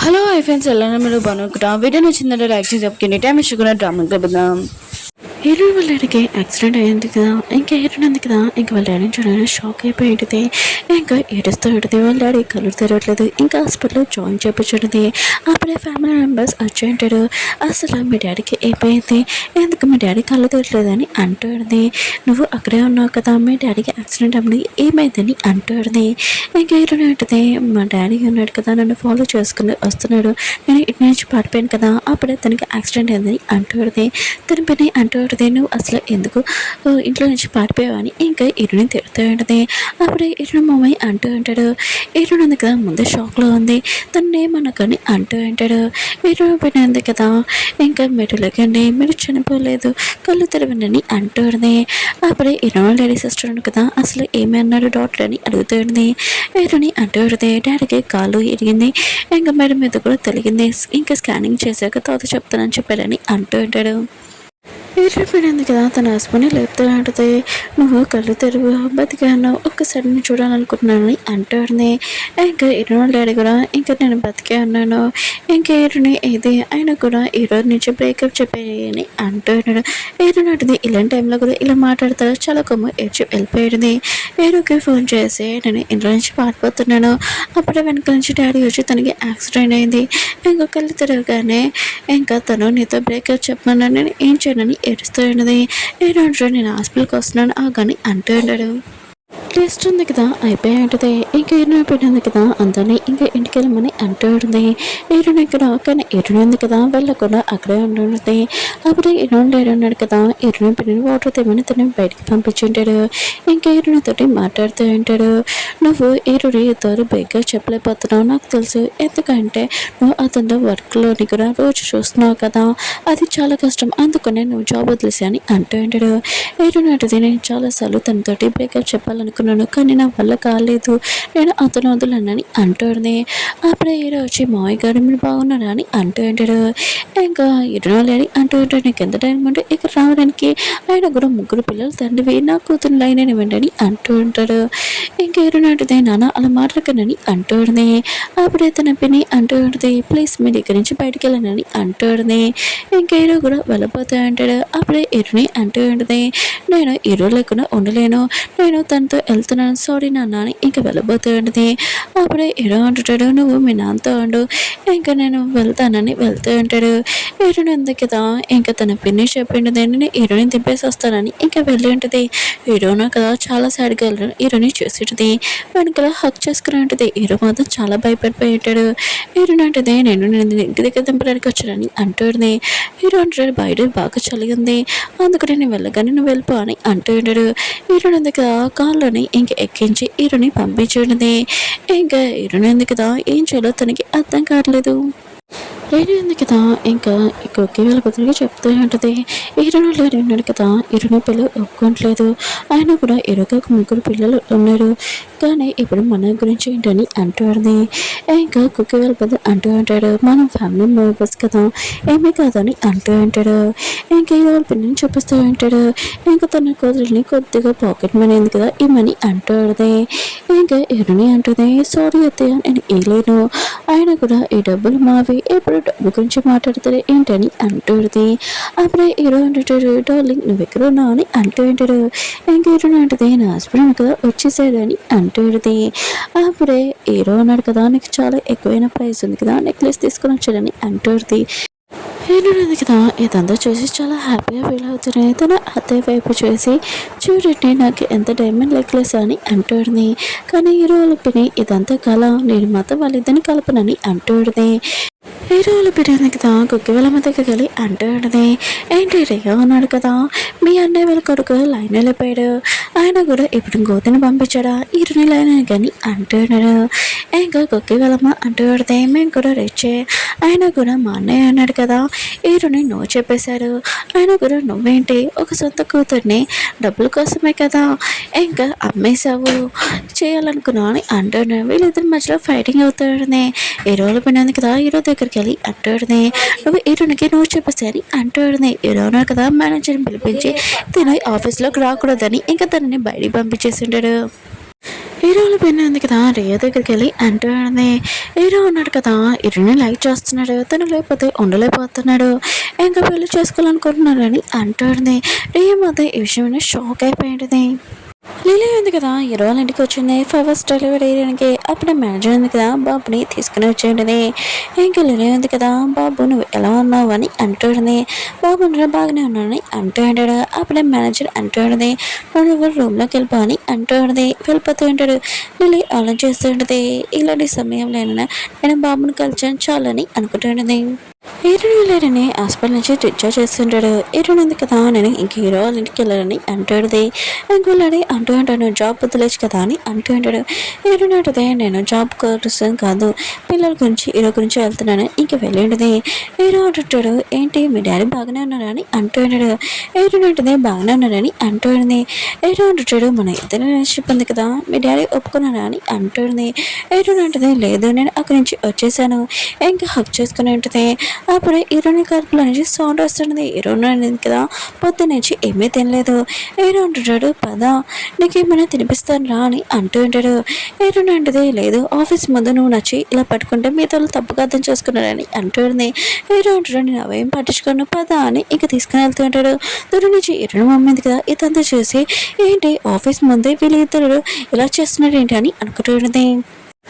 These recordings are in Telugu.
హలో హాయ్ ఫ్రెండ్స్ ఎలా మీరు బాగున్నారా? వీడియో నచ్చిందంటే లైక్ చేసి చెప్పుకోండి. టైం ఇష్టం డ్రామా కలుద్దాం. హీరో వాళ్ళ డాడీకి యాక్సిడెంట్ అయ్యింది కదా, ఇంకా హీరోయిన్ ఉంది కదా, ఇంకా వాళ్ళ డాడీని చూడగానే షాక్ అయిపోయింది. ఇంకా ఏడుస్తూ ఉంటుంది. వాళ్ళ డాడీ కళ్ళు తెరవట్లేదు. ఇంకా హాస్పిటల్లో జాయిన్ చేయించుంటుంది. అప్పుడే ఫ్యామిలీ మెంబర్స్ వచ్చి ఉంటాడు. అసలు మీ డాడీకి అయిపోయింది, ఎందుకు మీ డాడీ కళ్ళు తెరవట్లేదని అంటుంది. నువ్వు అక్కడే ఉన్నావు కదా, మీ డాడీకి యాక్సిడెంట్ అవ్వని ఏమైందని అంటుంది. ఇంకా హీరోయిన్ ఉంటుంది, మా డాడీ ఉన్నాడు కదా, నన్ను ఫాలో చేసుకుని వస్తున్నాడు, నేను ఇటు నుంచి పడిపోయాను కదా, అప్పుడే తనకి యాక్సిడెంట్ అయిందని అంటుంది. తన పని అంటుంది, నువ్వు అసలు ఎందుకు ఇంట్లో నుంచి పారిపోయావని ఇంకా ఇరుని తిడుతూ ఉంటుంది. అప్పుడే ఇరుని మామయ్య అంటూ ఉంటాడు. ఇరుని ఉంది కదా, ముందే షాక్లో ఉంది, తను ఏమనకని అంటూ ఉంటాడు. ఇరుని పని ఉంది కదా, ఇంకా మెడలకండి మీరు చనిపోలేదు, కళ్ళు తెరవండి అంటుంది. అప్పుడే ఇరుని లేడీ సిస్టర్ ఉంది కదా, అసలు ఏమి అన్నాడు డాక్టర్ అని అడుగుతుంది. ఇరుని అంటుంది, డాడీకి కాలు ఇరిగింది, ఇంకా మేడం మీద కూడా తెలిగింది, ఇంకా స్కానింగ్ చేశాక తర్వాత చెప్తానని చెప్పాడని అంటూ ఉంటాడు. ఏడ్చిపోయింది కదా, తన హస్బెండ్ని లేపుతూ ఉంటుంది. నువ్వు కళ్ళు తెరువు, బతికాను, ఒక్కసారి నేను చూడాలనుకుంటున్నాను అంటుంది. ఇంకా ఇరుని డాడీ కూడా ఇంకా నేను బతికే ఉన్నాను, ఇంకా ఇరుని ఇది అయినా కూడా ఈరోజు నుంచి బ్రేకప్ చెప్పేయని అంటున్నాడు. ఇరుని అంటుంది, ఇలాంటి టైంలో కూడా ఇలా మాట్లాడతారు, చాలా కొమ్ము ఏడ్చి వెళ్ళిపోయింది. ఏరుకి ఫోన్ చేసి నేను ఇంట్లో నుంచి పారిపోతున్నాను, అప్పుడే వెనక నుంచి డాడీ వచ్చి తనకి యాక్సిడెంట్ అయింది, ఇంకా కళ్ళు తెరవగానే ఇంకా తను నీతో బ్రేకప్ చెప్పమన్నా నేను ఏం చేయనని ఏడుస్తూ ఉన్నది. నేను హాస్పిటల్కి వస్తున్నాను కానీ అంటూ ఉన్నాడు. టెస్ట్ ఉంది కదా అయిపోయి ఉంటుంది. ఇంకా ఎరుణ పెట్టింది కదా, అందరినీ ఇంకా ఇంటికి వెళ్ళమని అంటూ ఉంటుంది. ఎరుణ ఇక్కడ కానీ ఎరుణ ఉంది కదా, వెళ్ళకుండా అక్కడే ఉంటుంది. అప్పుడు ఎరుణ డాడీ ఉన్నాడు కదా, ఎరుణ పెట్టిన వాటర్ తెమ్మని తను బయటికి పంపించుంటాడు. ఇంకా ఎరుణతోటి మాట్లాడుతూ ఉంటాడు. నువ్వు ఎరుడి ఇద్దరు బేగ్గా చెప్పలేకపోతున్నావు నాకు తెలుసు, ఎందుకంటే నువ్వు అతనితో వర్క్లోని కూడా రోజు చూస్తున్నావు కదా, అది చాలా కష్టం, అందుకనే నువ్వు జాబ్ వదిలేసి అని అంటూ ఉంటాడు. ఎరుణ అంటే నేను చాలాసార్లు తనతోటి బ్రేకప్ చెప్పాలనుకున్నాను, కానీ నా వల్ల కాలేదు, నేను అతను వదులనని అంటుంది. అప్పుడే హీరో వచ్చి మావయ్య గారు మీరు బాగున్నారా అని అంటూ ఉంటాడు. ఇంకా ఇరునాలేని అంటూ ఉంటాడు, నీకు ఎంత టైం ఉంటే ఇక్కడ రావడానికి, ఆయన కూడా ముగ్గురు పిల్లలు తండ్రివి, నా కూతురు లైన్ వెంటని అంటూ ఉంటాడు. ఇంకా ఇరునాటిదే నాన్న అలా మాట్లాడకనని అంటూ ఉంటుంది. అప్పుడే తన పిని అంటూ ఉంటుంది, ప్లీజ్ మీరు ఇక్కడి నుంచి బయటికి వెళ్ళనని అంటూ ఉంటుంది. ఇంకా హీరో కూడా వెళ్ళిపోతూ ఉంటాడు. అప్పుడే ఇరుని అంటూ ఉంటుంది, నేను హీరో లేకుండా ఉండలేను, నేను తనతో వెళ్తున్నాను, సారీ నాన్న అని ఇంకా వెళ్ళబోతూ ఉంటుంది. అప్పుడే హీరో అంటుంటాడు, నువ్వు మీ నాన్నతో ఉండు, ఇంకా నేను వెళ్తానని వెళ్తూ ఉంటాడు. హీరోని ఉంది కదా, ఇంకా తన పిన్ని చెప్పిండు నేను హీరోని దింపేసి వస్తానని ఇంకా వెళ్ళి ఉంటుంది. హీరోను కదా చాలా సాడ్గా వెళ్ళడం హీరోని చూసింటుంది. వెనకాల హక్ చేసుకుని ఉంటుంది. హీరో మాత్రం చాలా భయపడిపోయి ఉంటాడు. హీరోని అంటుంది, నేను ఇంటి దగ్గర దింపడానికి వచ్చానని అంటుంది. హీరో అంటాడు, బయట బాగా చలి ఉంది, అందుకని నేను వెళ్ళగానే నువ్వు వెళ్ళిపో అని అంటూ ఉంటాడు. హీరోని ఉంది కదా, కాళ్ళని ఇంక ఎక్కించి హీరోని పంపించుంటుంది. ఇంకా హీరోని ఉంది కదా, ఏం చేయాలో తనకి అర్థం కావట్లేదు. రేణు ఉంది కదా, ఇంకా కుక్కి వాళ్ళ బదులుగా చెప్తూ ఉంటుంది. హీరోలో లేడు ఉన్నాడు కదా, హీరోని పిల్లలు ఒప్పుకోవట్లేదు, ఆయన కూడా హీరోకి ఒక ముగ్గురు పిల్లలు ఉన్నారు, కానీ ఇప్పుడు మన గురించి ఏంటని అంటుంది. ఇంకా కుక్కి వాళ్ళ బదులు అంటూ ఉంటాడు, మనం ఫ్యామిలీ మెంబర్స్ కదా, ఏమీ కాదని అంటూ ఉంటాడు. ఇంకా హీరో వాళ్ళ పిల్లల్ని చూపిస్తూ ఉంటాడు. ఇంకా తన కూతురిని కొద్దిగా పాకెట్ మనీ ఉంది కదా, ఈ మనీ అంటుంది. ఇంకా హీరోని అంటుంది, సారీ అత్తయ్య నేను వేయలేను, ఆయన కూడా ఈ డబ్బులు మావి, ఎప్పుడు డబ్బు గురించి మాట్లాడతారు ఏంటని అంటుంది. అప్పుడే హీరో అంటాడు, డార్లింగ్ నువ్వు ఎక్కడ ఉన్నావు అని అంటూ ఉంటాడు. ఇంకా హీరోని అంటుంది, నా హస్బెండ్ కదా వచ్చేసాడు అని అంటుంది. అప్పుడే హీరో అన్నాడు కదా, నీకు చాలా ఎక్కువైన ప్రైస్ ఉంది కదా, నెక్లెస్ తీసుకొని వచ్చాడని అంటుంది. హీరోని కదా ఇదంతా చూసి చాలా హ్యాపీగా ఫీల్ అవుతున్నాయి. తన అత్తయ్య వైపు చూసి చూడండి నాకు ఎంత డైమండ్ నెక్లెస్ అని అంటుంది. కానీ హీరో పిని ఇదంతా కళ, నేను మాత్రం వాళ్ళిద్దరిని కలపనని అంటుంది. హీరోల బిర్యానీ కదా కుక్కి వాళ్ళ దగ్గరికి వెళ్ళి అంటుంది, ఏంటి రేగా ఉన్నాడు కదా, మీ అన్నయ్య వాళ్ళ కొడుకు లైన్ వెళ్ళిపోయాడు, ఆయన కూడా ఇప్పుడు గోతిని పంపించాడా హీరోని లైన్ కానీ అంటున్నాడు. ఇంకా కుక్కి వాళ్ళమ్మ అంటుంది, మేము కూడా రిచ్చే, ఆయన కూడా మా అన్నయ్య అన్నాడు కదా, హీరోని నువ్వు చెప్పేశారు, ఆయన కూడా నువ్వేంటి ఒక సొంత కూతుర్ని డబ్బుల కోసమే కదా ఇంకా అమ్మేశావు చేయాలనుకున్నావు అని అంటున్నాడు. వీళ్ళిద్దరి మధ్యలో ఫైటింగ్ అవుతుంది. హీరోల పని కదా, హీరో దగ్గరికి వెళ్ళి అంటుంది, నువ్వు హీరోనికి నువ్వు చెప్పేసి అని అంటుంది. హీరో ఉన్నారు కదా, మేనేజర్ని పిలిపించి తిన ఆఫీస్లోకి రాకూడదని ఇంకా తనని బయటికి పంపించేసి ఉంటాడు. హీరోల పెన్ను ఉంది కదా రియో దగ్గరికి వెళ్ళి అంటూ ఉంది. హీరో ఉన్నాడు కదా ఇరుని లైక్ చేస్తున్నాడు, తను లేకపోతే ఉండలేకపోతున్నాడు, ఇంకా పెళ్లి చేసుకోవాలనుకుంటున్నాడు అని అంటూ ఉంది. రియో మాత్రం ఈ విషయం షాక్ అయిపోయింది. లీలా ఉంది కదా హీరో వాళ్ళ ఇంటికి వచ్చింది ఫస్ట్ డెలివరీ చేయడానికి. అప్పుడే మేనేజర్ ఉంది కదా బాబుని తీసుకుని వచ్చేయండి. ఇంకా లీలా ఉంది కదా బాబు నువ్వు ఎలా ఉన్నావు అని అంటుంది. బాబు బాగానే ఉన్నానని అంటూ ఉంటాడు. అప్పుడే మేనేజర్ అంటూ ఉంటుంది నువ్వు రూమ్లోకి వెళ్ళిపోని అంటూ ఉంటుంది. వెళ్ళిపోతూ ఉంటాడు. లిలీ ఆలోచిస్తూ ఉంటుంది ఇలాంటి సమయంలో నేను బాబుని కలిసాను చాలని అనుకుంటూ ఉంటుంది. హీరోని వెళ్ళారని హాస్పిటల్ నుంచి డిశ్చార్జ్ చేస్తుంటాడు. హీరోని ఉంది కదా నేను ఇంక హీరో వాళ్ళ ఇంటికి వెళ్ళాలని అంటాడుది. ఇంకొల్లాడి అంటూ ఉంటాను జాబ్ వదిలేచ్చు కదా అని అంటూ ఉంటాడు. హీరోని అంటది నేను జాబ్ కోసం కాదు పిల్లల గురించి హీరో గురించి వెళ్తున్నాను ఇంక వెళ్ళేది. హీరో అంటుంటాడు ఏంటి మీ డాడీ బాగానే ఉన్నాడు అని అంటూ ఉంటాడు. హీరోని అంటది బాగానే ఉన్నాడని అంటూ ఉంది. హీరో అంటుంటాడు మన ఇద్దరు రిలేషన్షిప్ ఉంది కదా మీ డాడీ ఒప్పుకున్నాడా అని అంటుంది. హీరోని అంటది లేదు నేను అక్కడి నుంచి వచ్చేసాను ఇంకా హక్ చేసుకుని ఉంటుంది. అప్పుడు హీరోని కడుపులో నుంచి సౌండ్ వస్తుంది. హీరోని అనేది కదా పొద్దు నుంచి ఏమీ తినలేదు. హీరో అంటుంటాడు పద నీకేమైనా తినిపిస్తాను రా అని అంటూ ఉంటాడు. హీరోని అంటది లేదు ఆఫీస్ ముందు నువ్వు నచ్చి ఇలా పట్టుకుంటే మీతో తప్పుగా అర్థం చేసుకున్నాడని అంటుంది. హీరో అంటాడు నేను అవేం పట్టించుకోను పద అని ఇంక తీసుకుని వెళ్తూ ఉంటాడు. దూరం నుంచి హీరోని మమ్మీది కదా ఇదంతా చూసి ఏంటి ఆఫీస్ ముందే వీళ్ళిద్దరు ఇలా చేస్తున్నాడు ఏంటి అని అనుకుంటుంది.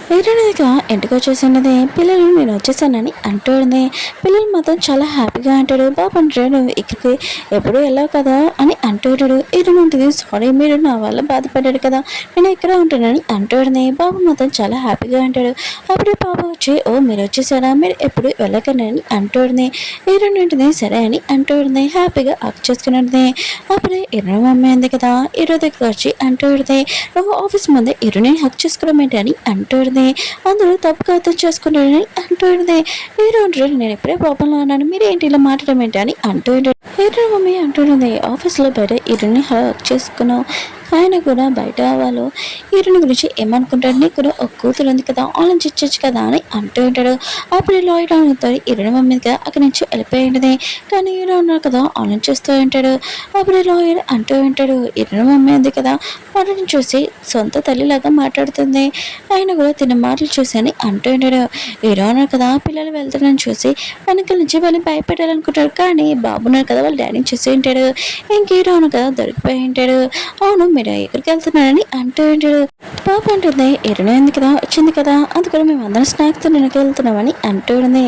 హీరోనిక ఇంటికి వచ్చేసినది పిల్లలు నేను వచ్చేసానని అంటుంది. పిల్లలు మాత్రం చాలా హ్యాపీగా అంటాడు. బాబు అంటాడు నువ్వు ఇక్కడికి ఎప్పుడు వెళ్ళావు కదా అని అంటాడు. హీరోని ఉంటుంది సారీ మీరు నా వల్ల బాధపడ్డాడు కదా నేను ఇక్కడ ఉంటానని అంటుంది. బాబు మాత్రం చాలా హ్యాపీగా అంటాడు. అప్పుడే బాబు వచ్చి ఓ మీరు వచ్చేసారా మీరు ఎప్పుడు వెళ్ళకండి అని అంటుంది. హీరోని ఉంటుంది సరే అని అంటుంది. హ్యాపీగా అక్ చేసుకున్నది. అప్పుడే హీరో మమ్మీ ఉంది కదా హీరో దగ్గర వచ్చి అంటుంది నువ్వు ఆఫీస్ ముందే హీరోని హక్ చేసుకోవడం ఏంటి అని అంటుంది. అందరూ తప్పుగా అర్థం చేసుకున్నాడని అంటుంది. హీరో అంటాడు నేను ఎప్పుడే కోపంలో ఉన్నాను మీరు ఏంటి ఇలా మాట్లాడడం ఏంటి అని అంటుంది. హీరో మమ్మీ అంటుంది ఆఫీస్లో బయట హీరోని హక్ చేసుకున్నావు ఆయన కూడా బయట వాళ్ళు హీరోని గురించి ఏమనుకుంటాడు నీకు కూడా ఒక కూతురు ఉంది కదా ఆలోచించచ్చు కదా అని అంటూ ఉంటాడు. అప్పుడు లాయర్ అవుతాడు హీరోని మమ్మీ కదా అక్కడి నుంచి వెళ్ళిపోయింది. కానీ హీరో ఉన్నారు కదా ఆలోచిస్తూ ఉంటాడు. అప్పుడు లాయర్ అంటూ ఉంటాడు హీరోని మమ్మీ ఉంది కదా వాళ్ళని చూసి సొంత తల్లిలాగా మాట్లాడుతుంది ఆయన కూడా తిన్న మాటలు చూసి అని అంటూ ఉంటాడు. హీరో ఉన్నారు కదా పిల్లలు వెళ్తారని చూసి వెనకాల నుంచి వాళ్ళని భయపెట్టాలనుకుంటాడు. కానీ బాబున్నారు కదా వాళ్ళ డాడీని చూసి ఉంటాడు. ఇంక హీరో ఉన్నారు కదా దొరికిపోయి ఉంటాడు. అవును మీరు ఎక్కడికి వెళ్తున్నారని అంటూ ఉంటాడు. పాప అంటుంది హీరోనే ఉంది కదా వచ్చింది కదా అందుకని మేము అందరం స్నాక్స్ తినడానికి వెళ్తున్నామని అంటూ ఉంది.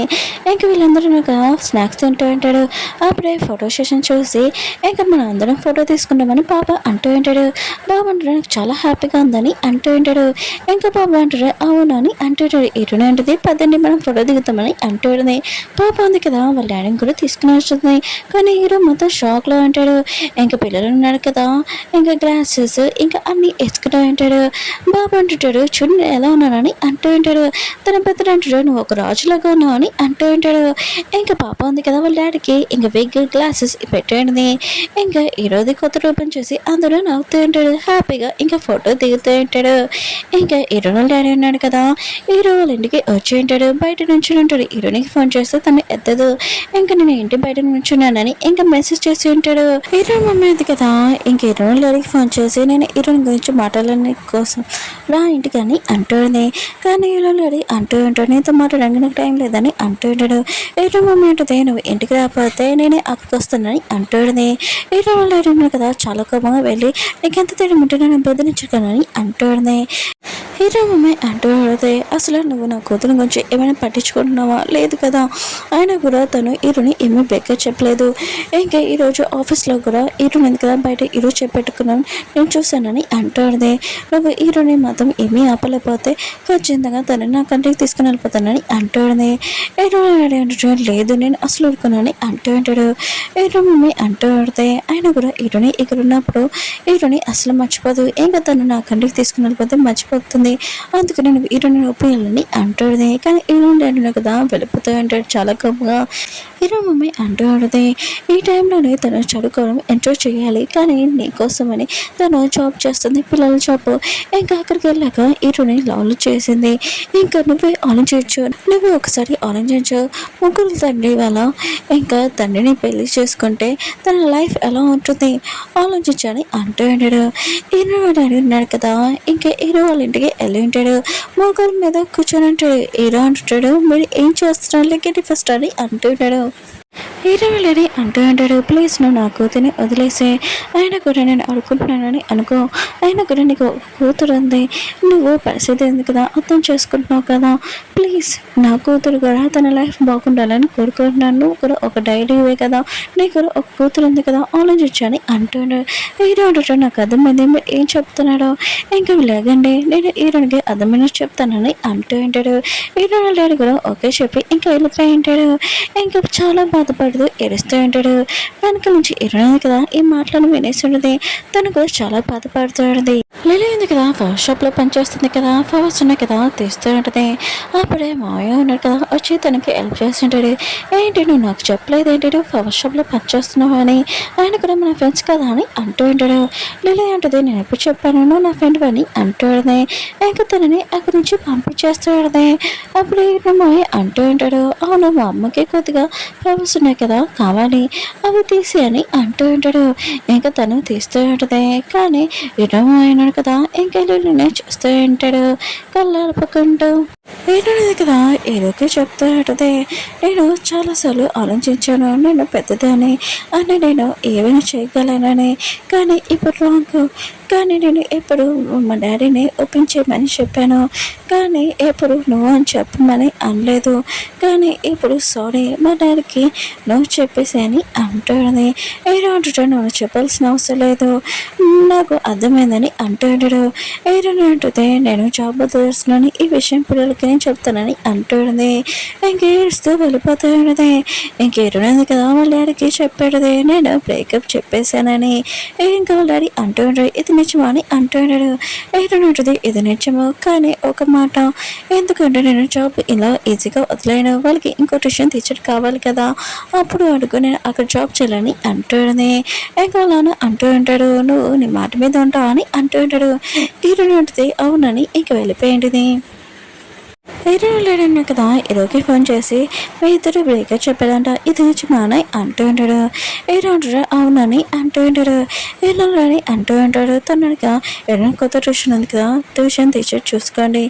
ఇంక వీళ్ళందరూ నాకు స్నాక్స్ తింటూ ఉంటాడు. అప్పుడే ఫోటో సెషన్ చూసి ఇంకా మనం అందరం ఫోటో తీసుకుంటామని పాప అంటూ ఉంటాడు. బాబు అంటాడు నాకు చాలా హ్యాపీగా ఉందని అంటూ ఉంటాడు. ఇంకా బాబు అంటాడు అవును అని అంటాడు. హీరోనే ఉంటుంది పదండి మనం ఫోటో దిగుతామని అంటూ ఉంటుంది. పాప ఉంది కదా వాళ్ళ డాడీని కూడా తీసుకుని వస్తుంది. కానీ హీరో మొత్తం షాక్లో ఉంటాడు. ఇంకా పిల్లలు ఉన్నాడు కదా ఇంకా గ్లాసెస్ ఇంకా అన్ని వేసుకుంటూ ఉంటాడు. బాబు అంటుంటాడు చూడు నేను ఎలా ఉన్నానని అంటూ ఉంటాడు. తన పెద్దడు అంటాడు నువ్వు ఒక రాజులాగా ఉన్నావు అని అంటూ ఉంటాడు. ఇంకా పాప ఉంది కదా వాళ్ళ డాడీకి ఇంకా విగ్ గ్లాసెస్ పెట్టేయండి. ఇంకా ఈరోజు కొత్త రూపం చూసి అందరూ నవ్వుతూ ఉంటాడు హ్యాపీగా ఇంకా ఫోటో దిగుతూ ఉంటాడు. ఇంకా హీరో వాళ్ళ డాడీ ఉన్నాడు కదా హీరో వాళ్ళ ఇంటికి వచ్చి ఉంటాడు. బయట నుంచి ఉంటాడు. హీరోనికి ఫోన్ చేస్తే తను ఎత్తదు. ఇంకా నేను ఇంటి బయట నుంచున్నానని ఇంకా మెసేజ్ చేసి ఉంటాడు. హీరో మమ్మీ ఉంది కదా ఇంకా హీరో డాడీకి ఫోన్ చేసి నేను హీరోని గురించి మాట్లాడని కోసం రా ఇంటికి అని అంటుంది. కానీ హీరో డాడీ అంటూ ఉంటాడు నీతో మాట్లాడడానికి నాకు టైం లేదని అంటూ ఉంటాడు. హీరో మమ్మీ ఉంటుంది నువ్వు ఇంటికి రాకపోతే నేనే అక్కడికి వస్తానని అంటుంది. హీరో వాళ్ళ డాడీ ఉన్నారు కదా చాలా కోపంగా వెళ్ళి నీకు ఎంత తేడా ఉంటే నేను బెదిరించుకోనని అంటుంది. హీరో మమ్మీ అంటూ అడిగితే అసలు నువ్వు నా కూతురు గురించి ఏమైనా పట్టించుకుంటున్నావా లేదు కదా అయినా కూడా తను హీరోని ఏమీ బెక్క చెప్పలేదు. ఇంకా ఈరోజు ఆఫీస్లో కూడా హీరోని ఉంది కదా బయట ఈరోజు చెప్పెట్టుకున్నాను నేను చూశానని అంటుంది. నువ్వు హీరోని మాత్రం ఏమీ ఆపలేకపోతే ఖచ్చితంగా తను నా కంటికి తీసుకుని వెళ్ళిపోతానని అంటుంది. హీరో లేదు నేను అసలు ఊరుకున్నానని అంటూ ఉంటాడు. హీరో మమ్మీ అంటూ ఆడితే ఆయన కూడా హీరోని ఇక్కడ ఉన్నప్పుడు హీరోని అసలు మర్చిపోదు ఇంకా తను నా కంటికి తీసుకుని వెళ్ళిపోతే మర్చిపోతుంది. అందుకని నువ్వు హీరోని ఒప్పియాలని అంటుంది. కానీ హీరో డాడీ కదా వెళ్ళిపోతూ ఉంటాడు చాలా గొప్పగా. హీరో మమ్మీ అంటూ ఉంటుంది, ఈ టైంలోనే తను చదువుకోవడం ఎంజాయ్ చేయాలి, కానీ నీకోసమని తను జాబ్ చేస్తుంది, పిల్లల జాబ్. ఇంకా అక్కడికి వెళ్ళాక హీరోని లవ్ చేసింది. ఇంకా నువ్వే ఆలోచించు, నువ్వే ఒకసారి ఆలోచించు, ముగ్గురు తండ్రి వాళ్ళ ఇంకా తండ్రిని పెళ్లి చేసుకుంటే తన లైఫ్ ఎలా ఉంటుంది ఆలోచించని అంటూ ఉంటాడు. హీరో డాడీ ఉన్నాడు కదా, ఇంకా హీరో వాళ్ళ ఇంటికి వెళ్ళి ఉంటాడు. ముగ్గురు మీద కూర్చొని ఉంటాడు. హీరో అంటుంటాడు, మీరు ఏం చేస్తున్నారు లెక్కటి ఫస్ట్ అని అంటుంటాడు. హీరో వెళ్ళని అంటూ అంటాడు, ప్లీజ్ నువ్వు నా కూతురిని వదిలేసే, ఆయన కూడా నేను అడుగుతున్నానని అనుకో, ఆయన కూడా నీకు కూతురు ఉంది, నువ్వు పరిస్థితి ఉంది కదా అర్థం చేసుకుంటున్నావు కదా, ప్లీజ్ నా కూతురు కూడా తన లైఫ్ బాగుండాలని కోరుకుంటున్నాను, నువ్వు కూడా ఒక డైరీవే కదా, నీకు కూడా ఒక కూతురు ఉంది కదా ఆలోచించని అంటాడు. హీరో అంటాడు, నాకు అర్థమైంది మీరు ఏం చెప్తున్నాడో, ఇంకా లేదండి నేను హీరోనికి అర్థమైన చెప్తానని అంటూ ఉంటాడు. హీరో డాడీ కూడా ఓకే చెప్పి ఇంకా వెళ్ళిపోయి ఉంటాడు. ఇంకా చాలా బాధపడుతూ ఏడుస్తూ ఉంటాడు. వెనక నుంచి ఇరవై కదా ఈ మాటలను వినేస్తుండది. తను కూడా చాలా బాధపడుతుంది. లిలీ ఉంది కదా ఫ్లవర్ షాప్ లో పనిచేస్తుంది కదా, ఫ్లవర్స్ ఉన్నాయి కదా తీస్తూ ఉంటుంది. అప్పుడే మావయ్య ఉన్నాడు కదా వచ్చి తనకి హెల్ప్ చేస్తుంటాడు. ఏంటి నువ్వు నాకు చెప్పలేదు ఏంటి నువ్వు ఫ్లవర్ షాప్ లో పనిచేస్తున్నావు అని, ఆయన కూడా మన ఫ్రెండ్స్ కదా అని అంటూ ఉంటాడు. లిలీ అంటది, నేను ఎప్పుడు చెప్పాను నువ్వు నా ఫ్రెండ్ అని అంటూ ఉంటుంది. ఇంకా తనని అక్కడి నుంచి పంపించేస్తూ ఉంటుంది. అప్పుడు మావయ్య అంటూ ఉంటాడు, అవును మా అమ్మకి కొద్దిగా ఫ్లవర్స్ ఉన్నాయి కదా కావాలి, అవి తీసి అని అంటూ ఉంటాడు. ఇంకా తను తీస్తూ ఉంటుంది. కానీ ఇరవై అయినాడు కదా ఇంకా లిల్లీనే చూస్తూ ఉంటాడు కళ్ళార్పకుంటూ. ఏంటనేది కదా ఏదోకే చెప్తూ ఉంటుంది, నేను చాలాసార్లు ఆలోచించాను నేను పెద్దదాన్ని అని, నేను ఏమైనా చేయగలనని, కానీ ఇప్పుడు రాంగ్, కానీ నేను ఎప్పుడు మా డాడీని ఒప్పించేయమని చెప్పాను, కానీ ఎప్పుడు నువ్వు అని చెప్పమని అనలేదు, కానీ ఇప్పుడు సారీ మా డాడీకి నువ్వు చెప్పేసి అని అంటాడు. ఏదో అంటాడు, నువ్వు చెప్పాల్సిన అవసరం లేదు నాకు అర్థమైందని అంటాడు. ఏదైనా అంటుంది, నేను జాబ్ వదిలేస్తున్నాను ఈ విషయం పిల్లలకి నేను చెప్తానని అంటాడు. ఇంకేడుస్తూ వెళ్ళిపోతూ ఉన్నది. ఇంకేరున్నది కదా వాళ్ళ డాడీకి చెప్పాడు, నేను బ్రేకప్ చెప్పేశానని. ఇంకా వాళ్ళ డాడీ అంటాడు, ఇది నిజమా అని అంటాడు. ఏదైనా ఇది నిజమో, కానీ ఒక మాట, ఎందుకంటే నేను జాబ్ ఇలా ఈజీగా వదిలేను, వాళ్ళకి ఇంకో ట్యూషన్ టీచర్ కావాలి కదా, అప్పుడు అడుగు నేను అక్కడ జాబ్ చేయాలని అంటాడు. ఇంకా అలానే అంటూ ఉంటాడు, నువ్వు నీ మాట మీద ఉంటావు అని అంటూ ఉంటాడు. హీరోని ఉంటుంది, అవునని ఇంక వెళ్ళిపోయింది. హీరో లేడన్నా కదా హీరోకి ఫోన్ చేసి మీ ఇద్దరు బ్రేకప్ చెప్పాడంట, ఇది నిజమాని అంటూ ఉంటాడు. హీరో అంటాడు, అవునని అంటూ ఉంటాడు. హీరోని అంటూ ఉంటాడు, తనగా ఏదైనా కొత్త ట్యూషన్ ఉంది కదా ట్యూషన్ టీచర్ చూసుకోండి,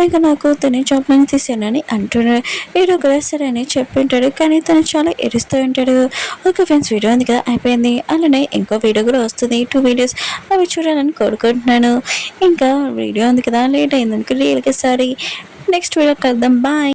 ఇంకా నాకు తన జాబ్ అని తీసానని అంటున్నాడు. హీరో కూడా సరే అని చెప్పింటాడు, కానీ తను చాలా ఎరుస్తూ ఉంటాడు. ఓకే ఫ్రెండ్స్, వీడియో ఉంది కదా అయిపోయింది, అలానే ఇంకో వీడియో కూడా వస్తుంది 2 వీడియోస్, అవి చూడాలని కోరుకుంటున్నాను. ఇంకా వీడియో ఉంది కదా లేట్ అయిందనుకో రియల్గా సారీ, నెక్స్ట్ వీడియో కలుద్దాం, బాయ్.